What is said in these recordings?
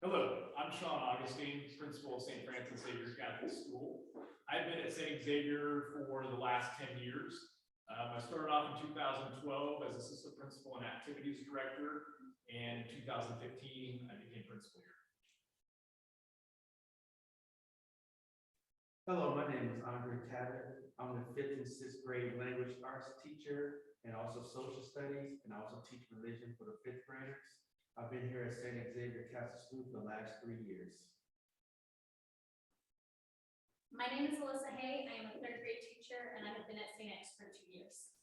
Hello, I'm Sean Augustine, principal of St. Francis Xavier Catholic School. I've been at St. Xavier for the last 10 years. I started off in 2012 as assistant principal and activities director, and in 2015, I became principal here. Hello, my name is Andre Tabbitt. I'm the 5th and 6th grade language arts teacher and also social studies, and I also teach religion for the 5th graders. I've been here at St. Xavier Catholic School for the last 3 years. My name is Alyssa Hay. I am a 3rd grade teacher, and I have been at St. X for 2 years.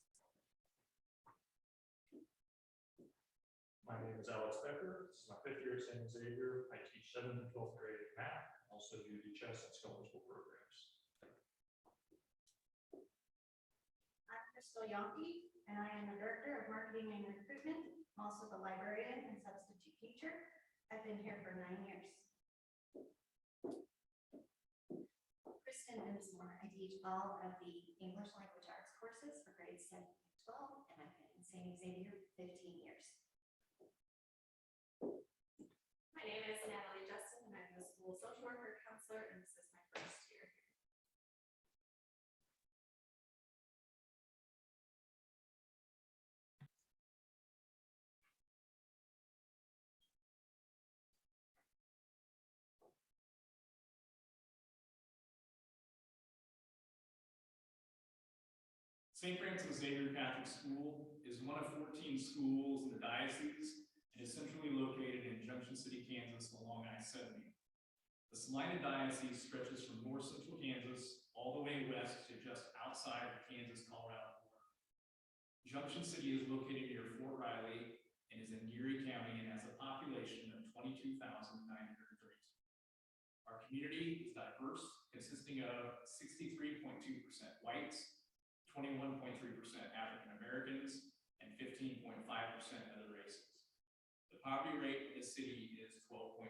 My name is Alex Becker. This is my 5th year at St. Xavier. I teach 7th and 12th grade math, also do the chess and skeletal programs. I'm Crystal Yonke, and I am the director of marketing and recruitment. I'm also the librarian and substitute teacher. I've been here for 9 years. Kristen Dinsmore. I teach all of the English language arts courses for grades 7 and 12, and I've been in St. Xavier 15 years. My name is Natalie Justin, and I'm the school social worker counselor, and this is my first year here. St. Francis Xavier Catholic School is one of 14 schools in the diocese and is centrally located in Junction City, Kansas along I-70. The Salina Diocese stretches from north central Kansas all the way west to just outside the Kansas-Colorado border. Junction City is located near Fort Riley and is in Erie County and has a population of 22,932. Our community is diverse, consisting of 63.2% whites, 21.3% African Americans, and 15.5% other races. The poverty rate in the city is 12.2%.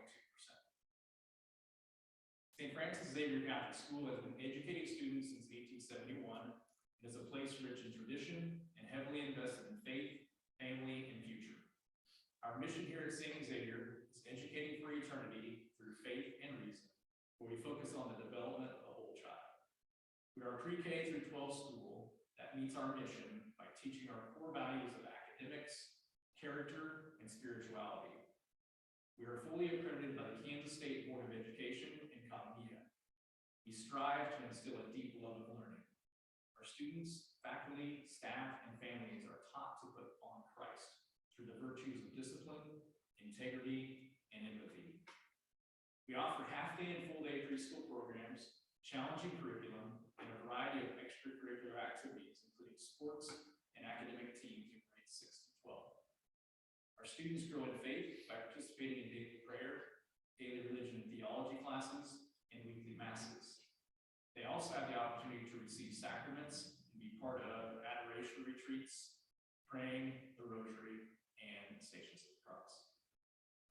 St. Francis Xavier Catholic School has been educating students since 1871 and is a place rich in tradition and heavily invested in faith, family, and future. Our mission here at St. Xavier is educating for eternity through faith and reason, where we focus on the development of the whole child. We are a pre-K through 12 school that meets our mission by teaching our core values of academics, character, and spirituality. We are fully accredited by the Kansas State Board of Education and COMEA. We strive to instill a deep love of learning. Our students, faculty, staff, and families are taught to put on Christ through the virtues of discipline, integrity, and empathy. We offer half-day and full-day preschool programs, challenging curriculum, and a variety of extracurricular activities, including sports and academic teams in grades 6 to 12. Our students grow in faith by participating in daily prayer, daily religion and theology classes, and weekly masses. They also have the opportunity to receive sacraments and be part of adoration retreats, praying, the rosary, and Stations of the Cross.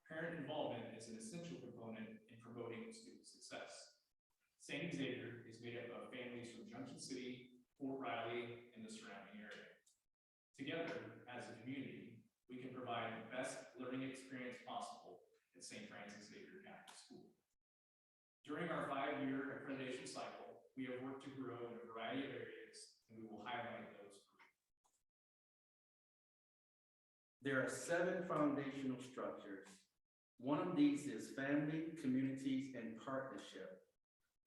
Parent involvement is an essential component in promoting student success. St. Xavier is made up of families from Junction City, Fort Riley, and the surrounding area. Together, as a community, we can provide the best learning experience possible at St. Francis Xavier Catholic School. During our 5-year accreditation cycle, we have worked to grow in a variety of areas, and we will highlight those for you. There are 7 foundational structures. One of these is family, communities, and partnership.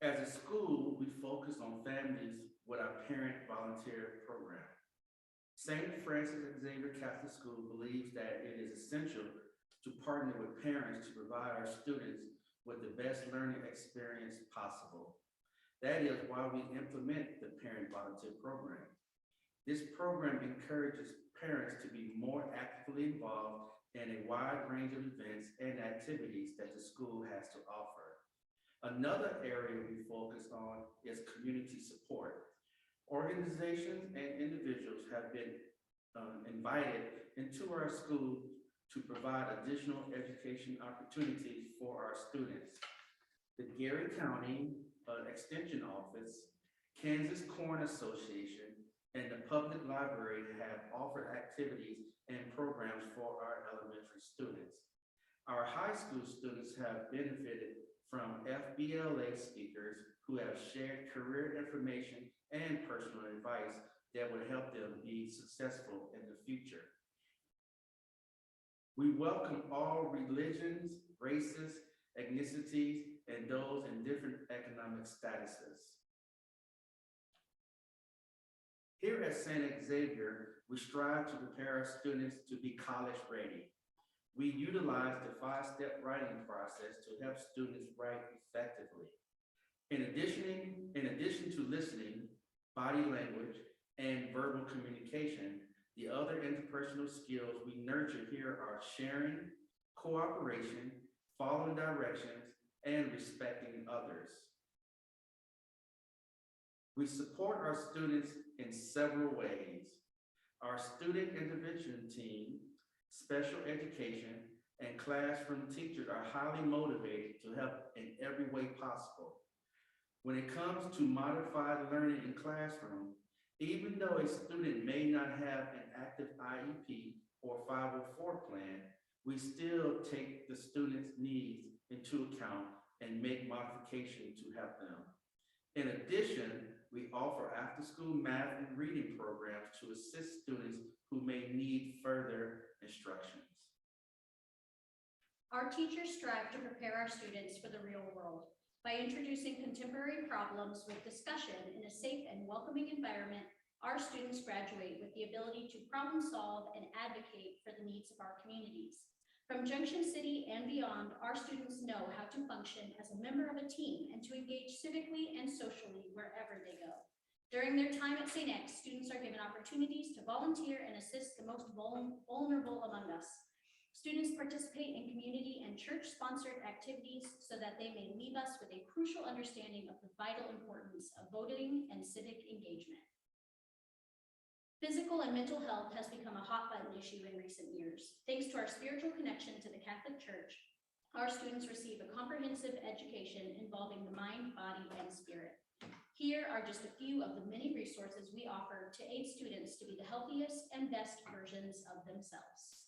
As a school, we focus on families with our parent volunteer program. St. Francis Xavier Catholic School believes that it is essential to partner with parents to provide our students with the best learning experience possible. That is why we implement the parent volunteer program. This program encourages parents to be more actively involved in a wide range of events and activities that the school has to offer. Another area we focus on is community support. Organizations and individuals have been invited into our school to provide additional education opportunities for our students. The Gary County Extension Office, Kansas Corn Association, and the Public Library have offered activities and programs for our elementary students. Our high school students have benefited from FBLA speakers who have shared career information and personal advice that would help them be successful in the future. We welcome all religions, races, ethnicities, and those in different economic statuses. Here at St. Xavier, we strive to prepare our students to be college ready. We utilize the 5-step writing process to help students write effectively. In addition to listening, body language, and verbal communication, the other interpersonal skills we nurture here are sharing, cooperation, following directions, and respecting others. We support our students in several ways. Our student intervention team, special education, and classroom teachers are highly motivated to help in every way possible. When it comes to modified learning in classroom, even though a student may not have an active IEP or 504 plan, we still take the student's needs into account and make modifications to help them. In addition, we offer after-school math and reading programs to assist students who may need further instructions. Our teachers strive to prepare our students for the real world by introducing contemporary problems with discussion in a safe and welcoming environment. Our students graduate with the ability to problem solve and advocate for the needs of our communities. From Junction City and beyond, our students know how to function as a member of a team and to engage civically and socially wherever they go. During their time at St. X, students are given opportunities to volunteer and assist the most vulnerable among us. Students participate in community and church-sponsored activities so that they may leave us with a crucial understanding of the vital importance of voting and civic engagement. Physical and mental health has become a hot-button issue in recent years. Thanks to our spiritual connection to the Catholic Church, our students receive a comprehensive education involving the mind, body, and spirit. Here are just a few of the many resources we offer to aid students to be the healthiest and best versions of themselves.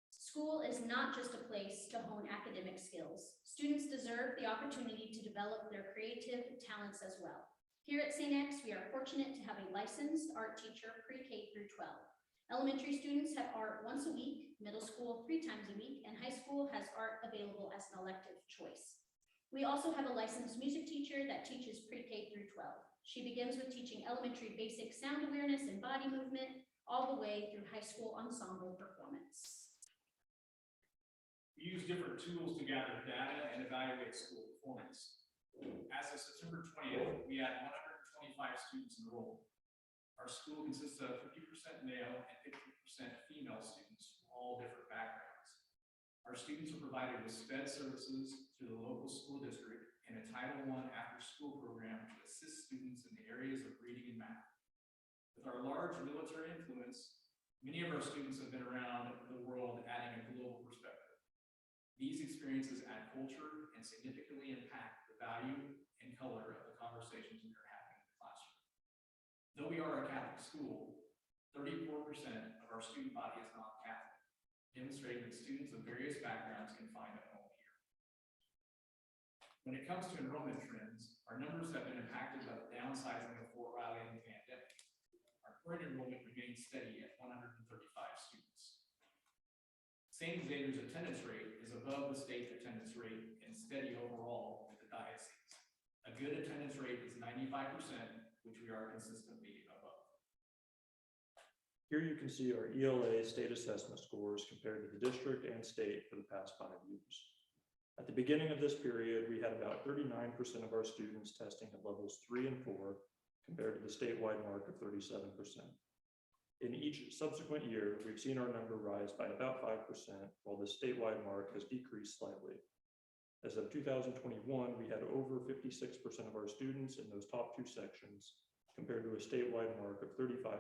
School is not just a place to hone academic skills. Students deserve the opportunity to develop their creative talents as well. Here at St. X, we are fortunate to have a licensed art teacher pre-K through 12. Elementary students have art once a week, middle school 3 times a week, and high school has art available as an elective choice. We also have a licensed music teacher that teaches pre-K through 12. She begins with teaching elementary basic sound awareness and body movement, all the way through high school ensemble performance. We use different tools to gather data and evaluate school performance. As of September 20th, we had 125 students enrolled. Our school consists of 50% male and 50% female students from all different backgrounds. Our students are provided with SPED services through the local school district and a Title I after-school program to assist students in the areas of reading and math. With our large military influence, many of our students have been around the world, adding a global perspective. These experiences add culture and significantly impact the value and color of the conversations we are having in the classroom. Though we are a Catholic school, 34% of our student body is non-Catholic, demonstrating that students of various backgrounds can find a home here. When it comes to enrollment trends, our numbers have been impacted by the downsizing of Fort Riley in the pandemic. Our current enrollment remains steady at 135 students. St. Xavier's attendance rate is above the state attendance rate and steady overall with the diocese. A good attendance rate is 95%, which we are consistently above. Here you can see our ELA state assessment scores compared to the district and state for the past 5 years. At the beginning of this period, we had about 39% of our students testing at levels 3 and 4, compared to the statewide mark of 37%. In each subsequent year, we've seen our number rise by about 5%, while the statewide mark has decreased slightly. As of 2021, we had over 56% of our students in those top 2 sections, compared to a statewide mark of 35%.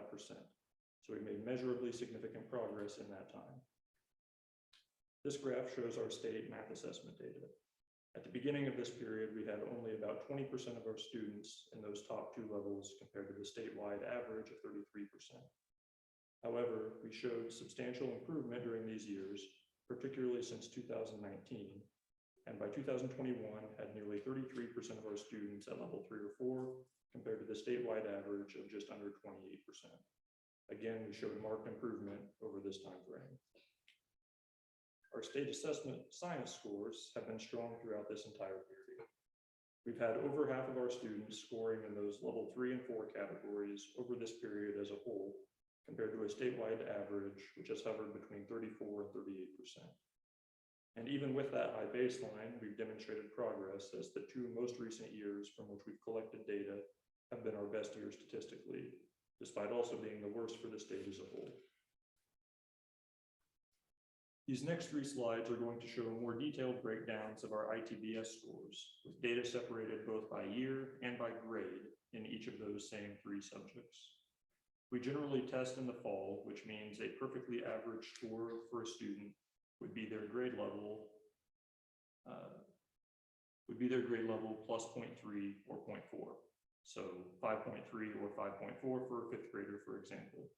So we made measurably significant progress in that time. This graph shows our state math assessment data. At the beginning of this period, we had only about 20% of our students in those top 2 levels compared to the statewide average of 33%. However, we showed substantial improvement during these years, particularly since 2019, and by 2021 had nearly 33% of our students at level 3 or 4, compared to the statewide average of just under 28%. Again, we showed marked improvement over this time frame. Our state assessment science scores have been strong throughout this entire period. We've had over half of our students scoring in those level 3 and 4 categories over this period as a whole, compared to a statewide average, which has hovered between 34 and 38%. And even with that high baseline, we've demonstrated progress, as the 2 most recent years from which we've collected data have been our best years statistically, despite also being the worst for the state as a whole. These next 3 slides are going to show more detailed breakdowns of our ITBS scores, with data separated both by year and by grade in each of those same 3 subjects. We generally test in the fall, which means a perfectly average score for a student would be their grade level plus 0.3 or 0.4. So 5.3 or 5.4 for a 5th grader, for example.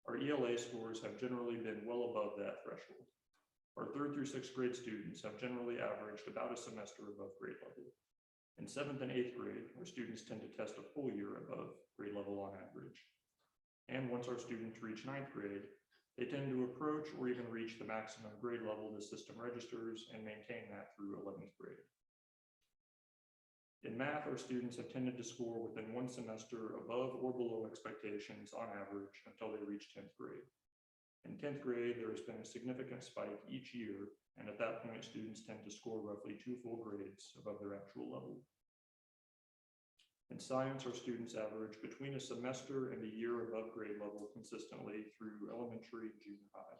Our ELA scores have generally been well above that threshold. Our 3rd through 6th grade students have generally averaged about a semester above grade level. In 7th and 8th grade, our students tend to test a full year above grade level on average. And once our students reach 9th grade, they tend to approach or even reach the maximum grade level the system registers and maintain that through 11th grade. In math, our students have tended to score within 1 semester above or below expectations on average until they reach 10th grade. In 10th grade, there has been a significant spike each year, and at that point, students tend to score roughly 2 full grades above their actual level. In science, our students average between a semester and a year above grade level consistently through elementary and junior high.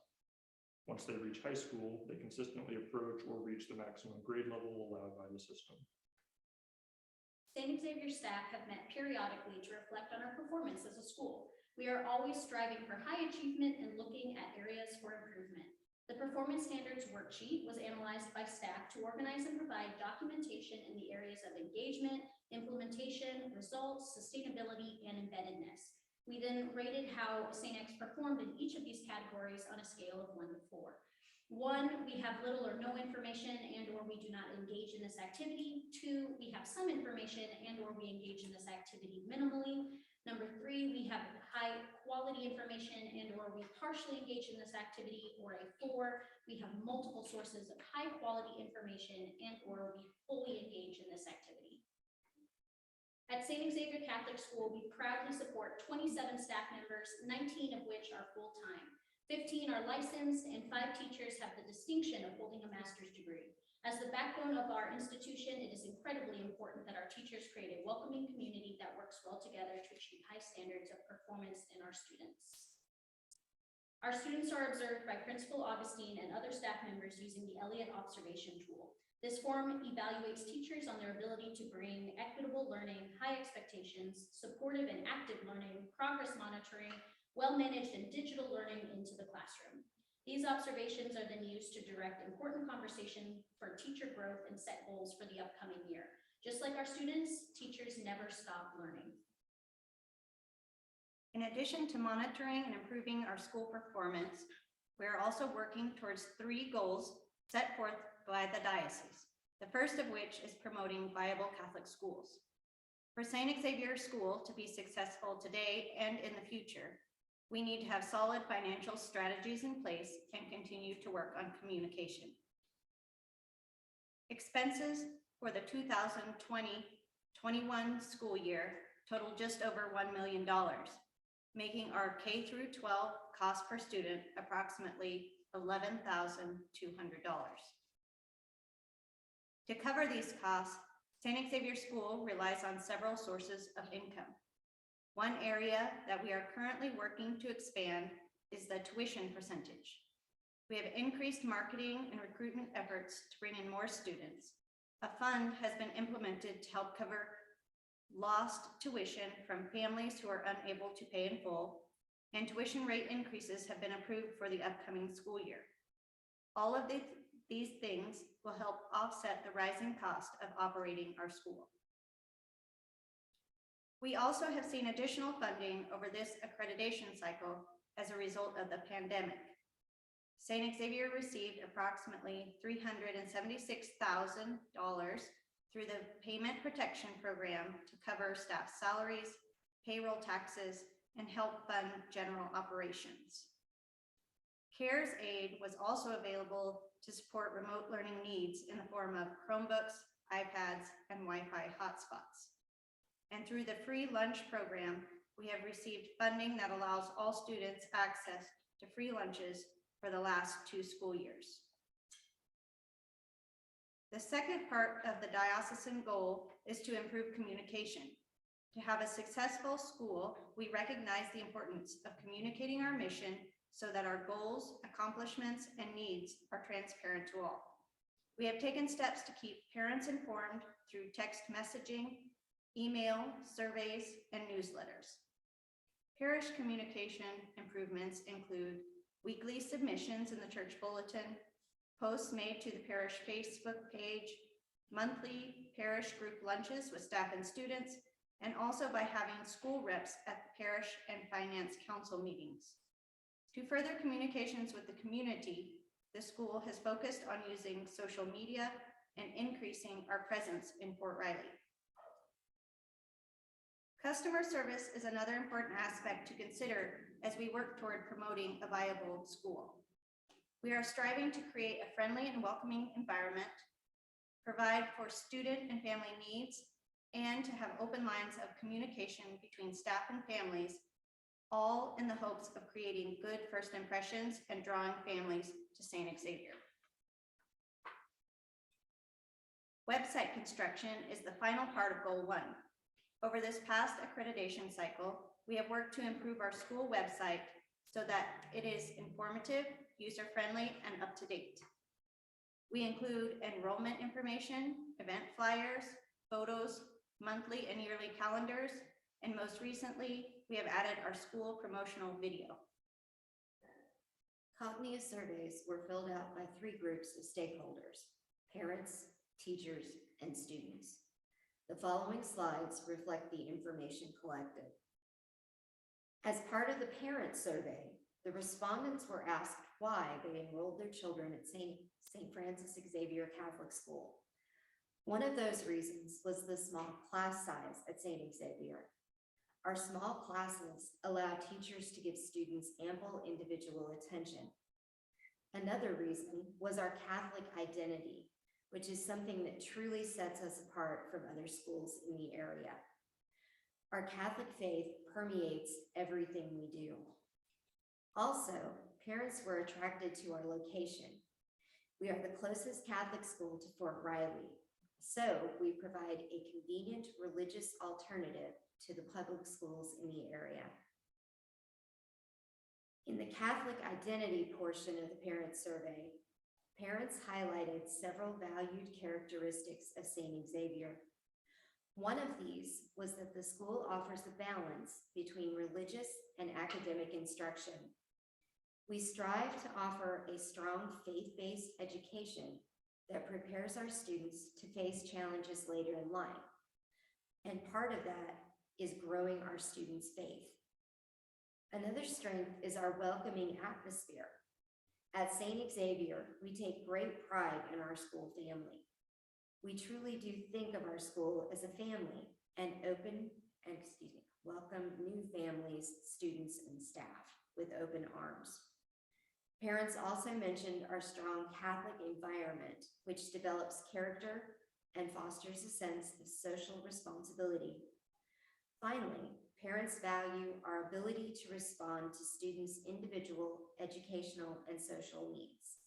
Once they reach high school, they consistently approach or reach the maximum grade level allowed by the system. St. Xavier staff have met periodically to reflect on our performance as a school. We are always striving for high achievement and looking at areas for improvement. The performance standards worksheet was analyzed by staff to organize and provide documentation in the areas of engagement, implementation, results, sustainability, and embeddedness. We then rated how St. X performed in each of these categories on a scale of 1 to 4. 1, we have little or no information and/or we do not engage in this activity. 2, we have some information and/or we engage in this activity minimally. Number 3, we have high quality information and/or we partially engage in this activity. Or a 4, we have multiple sources of high quality information and/or we fully engage in this activity. At St. Xavier Catholic School, we proudly support 27 staff members, 19 of which are full-time. 15 are licensed, and 5 teachers have the distinction of holding a master's degree. As the backbone of our institution, it is incredibly important that our teachers create a welcoming community that works well together to achieve high standards of performance in our students. Our students are observed by Principal Augustine and other staff members using the Elliott Observation Tool. This form evaluates teachers on their ability to bring equitable learning, high expectations, supportive and active learning, progress monitoring, well-managed and digital learning into the classroom. These observations are then used to direct important conversation for teacher growth and set goals for the upcoming year. Just like our students, teachers never stop learning. In addition to monitoring and improving our school performance, we are also working towards 3 goals set forth by the diocese, the first of which is promoting viable Catholic schools. For St. Xavier School to be successful today and in the future, we need to have solid financial strategies in place and continue to work on communication. Expenses for the 2020-21 school year total just over $1 million, making our K through 12 cost per student approximately $11,200. To cover these costs, St. Xavier School relies on several sources of income. One area that we are currently working to expand is the tuition percentage. We have increased marketing and recruitment efforts to bring in more students. A fund has been implemented to help cover lost tuition from families who are unable to pay in full, and tuition rate increases have been approved for the upcoming school year. All of these things will help offset the rising cost of operating our school. We also have seen additional funding over this accreditation cycle as a result of the pandemic. St. Xavier received approximately $376,000 through the Payment Protection Program to cover staff salaries, payroll taxes, and help fund general operations. CARES aid was also available to support remote learning needs in the form of Chromebooks, iPads, and Wi-Fi hotspots. And through the free lunch program, we have received funding that allows all students access to free lunches for the last 2 school years. The second part of the diocesan goal is to improve communication. To have a successful school, we recognize the importance of communicating our mission so that our goals, accomplishments, and needs are transparent to all. We have taken steps to keep parents informed through text messaging, email, surveys, and newsletters. Parish communication improvements include weekly submissions in the church bulletin, posts made to the parish Facebook page, monthly parish group lunches with staff and students, and also by having school reps at the parish and finance council meetings. To further communications with the community, the school has focused on using social media and increasing our presence in Fort Riley. Customer service is another important aspect to consider as we work toward promoting a viable school. We are striving to create a friendly and welcoming environment, provide for student and family needs, and to have open lines of communication between staff and families, all in the hopes of creating good first impressions and drawing families to St. Xavier. Website construction is the final part of Goal 1. Over this past accreditation cycle, we have worked to improve our school website so that it is informative, user-friendly, and up-to-date. We include enrollment information, event flyers, photos, monthly and yearly calendars, and most recently, we have added our school promotional video. Cognia surveys were filled out by 3 groups of stakeholders: parents, teachers, and students. The following slides reflect the information collected. As part of the parent survey, the respondents were asked why they enrolled their children at St. Francis Xavier Catholic School. One of those reasons was the small class size at St. Xavier. Our small classes allow teachers to give students ample individual attention. Another reason was our Catholic identity, which is something that truly sets us apart from other schools in the area. Our Catholic faith permeates everything we do. Also, parents were attracted to our location. We are the closest Catholic school to Fort Riley, so we provide a convenient religious alternative to the public schools in the area. In the Catholic identity portion of the parent survey, parents highlighted several valued characteristics of St. Xavier. One of these was that the school offers a balance between religious and academic instruction. We strive to offer a strong faith-based education that prepares our students to face challenges later in life. And part of that is growing our students' faith. Another strength is our welcoming atmosphere. At St. Xavier, we take great pride in our school family. We truly do think of our school as a family and welcome new families, students, and staff with open arms. Parents also mentioned our strong Catholic environment, which develops character and fosters a sense of social responsibility. Finally, parents value our ability to respond to students' individual educational and social needs.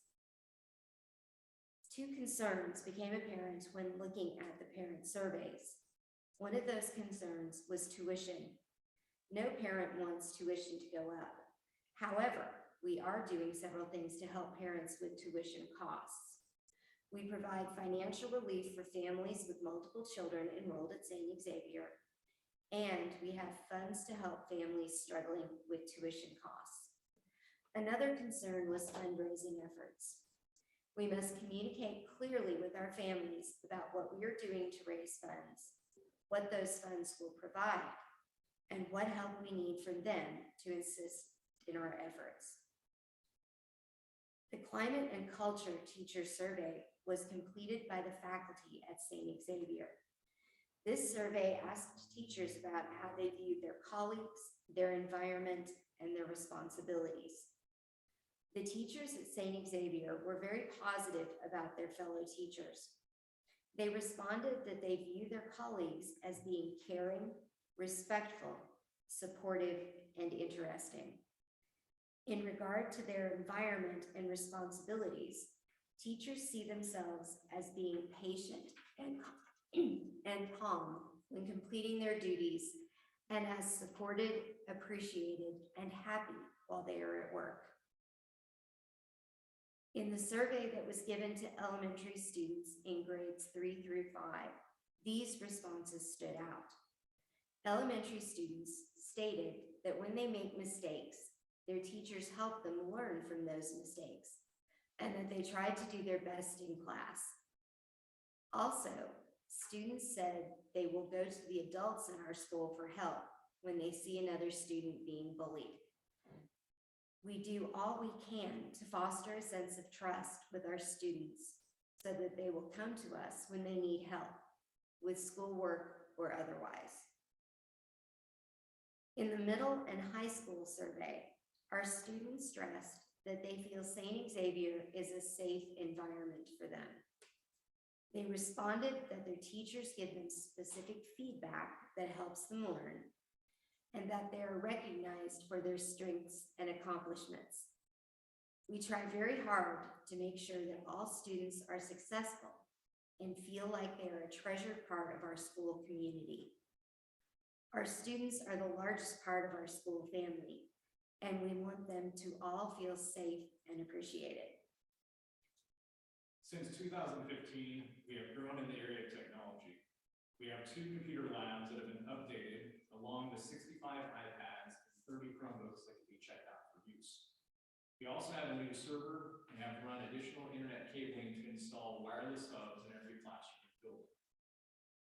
2 concerns became apparent when looking at the parent surveys. One of those concerns was tuition. No parent wants tuition to go up. However, we are doing several things to help parents with tuition costs. We provide financial relief for families with multiple children enrolled at St. Xavier, and we have funds to help families struggling with tuition costs. Another concern was fundraising efforts. We must communicate clearly with our families about what we are doing to raise funds, what those funds will provide, and what help we need from them to assist in our efforts. The Climate and Culture Teacher Survey was completed by the faculty at St. Xavier. This survey asked teachers about how they viewed their colleagues, their environment, and their responsibilities. The teachers at St. Xavier were very positive about their fellow teachers. They responded that they view their colleagues as being caring, respectful, supportive, and interesting. In regard to their environment and responsibilities, teachers see themselves as being patient and calm when completing their duties, and as supported, appreciated, and happy while they are at work. In the survey that was given to elementary students in grades 3 through 5, these responses stood out. Elementary students stated that when they make mistakes, their teachers help them learn from those mistakes, and that they try to do their best in class. Also, students said they will go to the adults in our school for help when they see another student being bullied. We do all we can to foster a sense of trust with our students so that they will come to us when they need help with schoolwork or otherwise. In the middle and high school survey, our students stressed that they feel St. Xavier is a safe environment for them. They responded that their teachers give them specific feedback that helps them learn, and that they are recognized for their strengths and accomplishments. We try very hard to make sure that all students are successful and feel like they are a treasured part of our school community. Our students are the largest part of our school family, and we want them to all feel safe and appreciated. Since 2015, we have grown in the area of technology. We have 2 computer labs that have been updated, along with 65 iPads and 30 Chromebooks that can be checked out for use. We also have a new server and have run additional internet cabling to install wireless hubs in every classroom and building.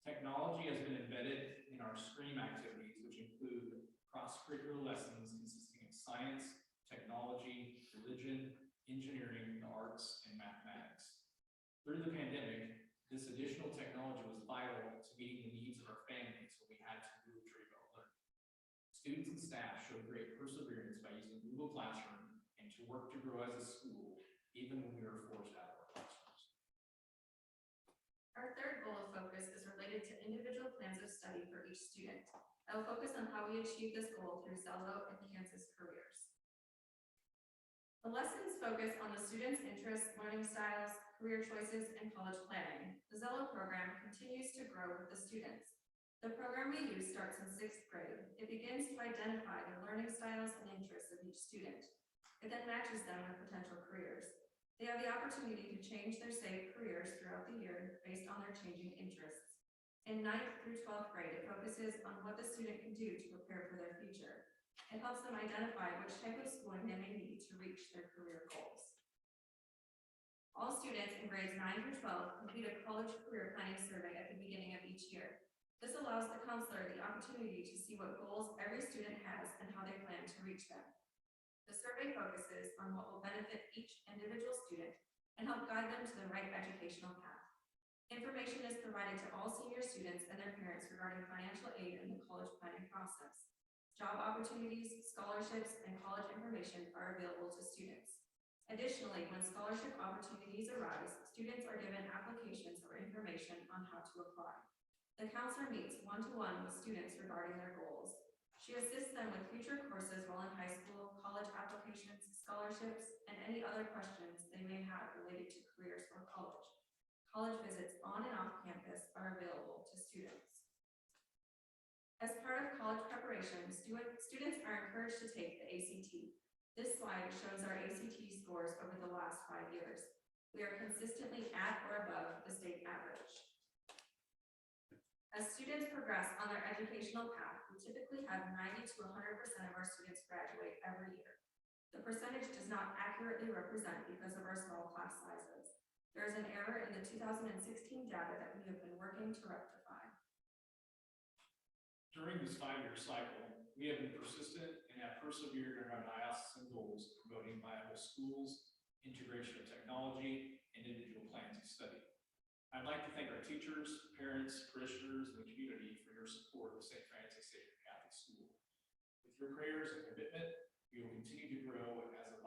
Technology has been embedded in our STREAM activities, which include cross-curricular lessons consisting of science, technology, religion, engineering, the arts, and mathematics. Through the pandemic, this additional technology was vital to meeting the needs of our families when we had to move to remote learning. Students and staff showed great perseverance by using Google Classroom and to work to grow as a school, even when we were forced out of our classrooms. Our third goal of focus is related to individual plans of study for each student. I will focus on how we achieve this goal through Zello and Kansas Careers. The lessons focus on the students' interests, learning styles, career choices, and college planning. The Zello program continues to grow with the students. The program we use starts in 6th grade. It begins to identify the learning styles and interests of each student. It then matches them with potential careers. They have the opportunity to change their saved careers throughout the year based on their changing interests. In 9th through 12th grade, it focuses on what the student can do to prepare for their future. It helps them identify which type of schooling they may need to reach their career goals. All students in grades 9 through 12 complete a college career planning survey at the beginning of each year. This allows the counselor the opportunity to see what goals every student has and how they plan to reach them. The survey focuses on what will benefit each individual student and help guide them to the right educational path. Information is provided to all senior students and their parents regarding financial aid in the college planning process. Job opportunities, scholarships, and college information are available to students. Additionally, when scholarship opportunities arise, students are given applications or information on how to apply. The counselor meets one-to-one with students regarding their goals. She assists them with future courses while in high school, college applications, scholarships, and any other questions they may have related to careers or college. College visits on and off campus are available to students. As part of college preparation, students are encouraged to take the ACT. This slide shows our ACT scores over the last 5 years. We are consistently at or above the state average. As students progress on their educational path, we typically have 90 to 100% of our students graduate every year. The percentage does not accurately represent because of our small class sizes. There is an error in the 2016 data that we have been working to rectify. During this 5-year cycle, we have been persistent and have persevered in our diocesan goals of promoting viable schools, integration of technology, and individual plans of study. I'd like to thank our teachers, parents, parishioners, and the community for your support of St. Francis Xavier Catholic School. With your prayers and commitment, we will continue to grow as a